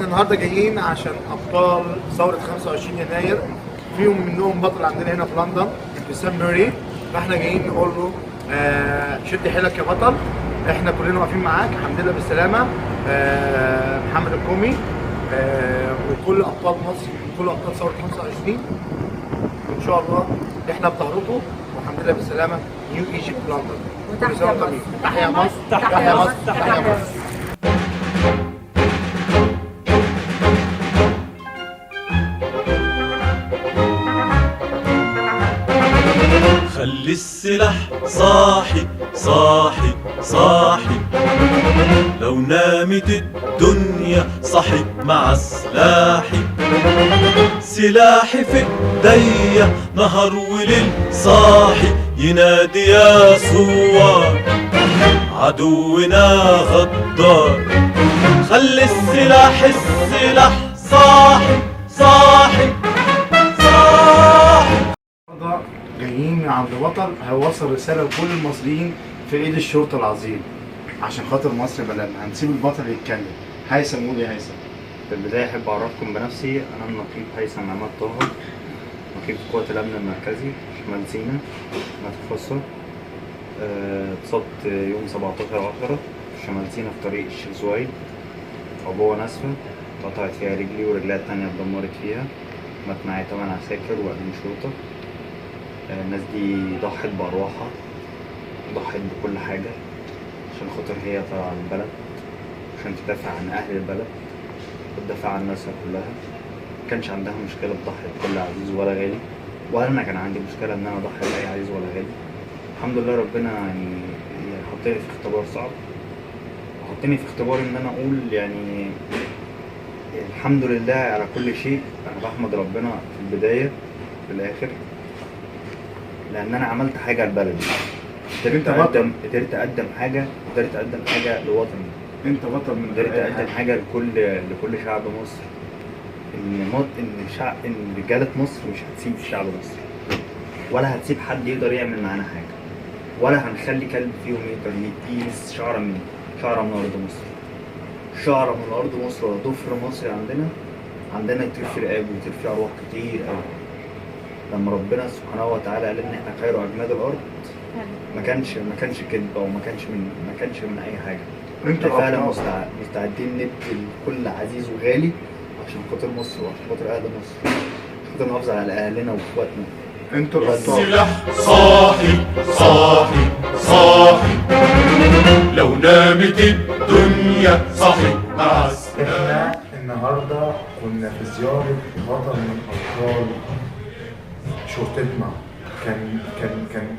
النهارده جايين عشان ابطال ثوره 25 يناير، فيهم منهم بطل عندنا هنا في لندن وسام موري. فاحنا جايين نقول له شد حيلك يا بطل، احنا كلنا واقفين معاك، الحمد لله بالسلامه. محمد الكومي وكل ابطال مصر وكل ابطال ثوره 25 ان شاء الله احنا بظهركم، والحمد لله بالسلامه. نيو ايجيبت لندن. تحيا مصر، تحيا مصر، تحيا مصر. خلي السلاح صاحي صاحي صاحي، لو نامت الدنيا صحي مع سلاحي. سلاحي في ايديا نهار وليل صاحي، ينادي يا ثوار عدونا غدار. خلي السلاح صاحي صاحي صاحي. جايين عند بطل هيوصل رساله لكل المصريين في ايد الشرطه العظيم عشان خاطر مصر بلدنا. هنسيب البطل يتكلم. هيثم، قول يا هيثم. في البداية أحب أعرفكم بنفسي، أنا النقيب هيثم عماد طه، نقيب قوة الأمن المركزي شمال سيناء متفصل. اتصبت يوم 17/10 في شمال سيناء في طريق الشيخ زويد، عبوة ناسفة اتقطعت فيها رجلي ورجلها التانية اتدمرت فيها. مات معايا 8 عساكر وأمين شرطة. الناس دي ضحت بأرواحها، ضحت بكل حاجة عشان خاطر هي طالعة البلد، عشان تدافع عن أهل البلد وتدافع عن ناسها كلها. مكانش عندها مشكلة تضحي بكل عزيز ولا غالي، ولا أنا كان عندي مشكلة إن أنا أضحي بأي عزيز ولا غالي. الحمد لله ربنا يعني حطني في اختبار صعب، وحطني في اختبار إن أنا أقول يعني الحمد لله على كل شيء. أنا بحمد ربنا في البداية في الآخر، لأن أنا عملت حاجة لبلدي. قدرت أقدم حاجة لوطني. انت بطل من قدرت أقدم حاجة لكل شعب مصر. إن رجالة مصر مش هتسيب شعب مصر، ولا هتسيب حد يقدر يعمل معانا حاجة، ولا هنخلي كلب فيهم يقدر يمس شعرة من أرض مصر. شعرة من أرض مصر ولا ضفر مصري عندنا يطير في رقاب ويطير في أرواح كتير أوي. لما ربنا سبحانه وتعالى قال إن إحنا خير أجناد الأرض، ما كانش كذب أو ما كانش من أي حاجة. انتوا فعلا مستعدين ندي لكل عزيز وغالي عشان خاطر مصر وعشان خاطر أهل مصر، عشان خاطر نحافظ على أهلنا وإخواتنا. انتوا الأبطال. السلاح صاحي صاحي صاحي، لو نامت الدنيا صحي مع سلاحي. احنا النهارده كنا في زياره بطل من ابطال شرطتنا.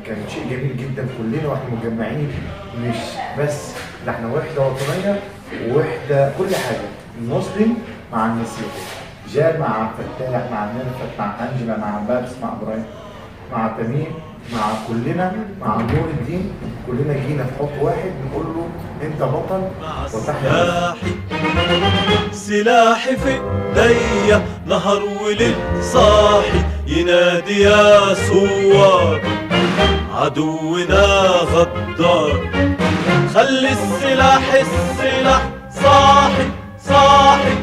كان شيء جميل جدا. كلنا واحنا مجمعين، مش بس ده احنا وحده وطنيه ووحده كل حاجه. المسلم مع المسيحي، جاب مع عبد الفتاح، مع نرفت، مع انجلا، مع بابس، مع ابراهيم، مع تميم، مع كلنا، مع نور الدين. كلنا جينا في حب واحد نقول له انت بطل وتحيا. سلاحي في ايديا نهار وليل صاحي، ينادي يا ثوار عدونا غدار. خلي السلاح صاحي صاحي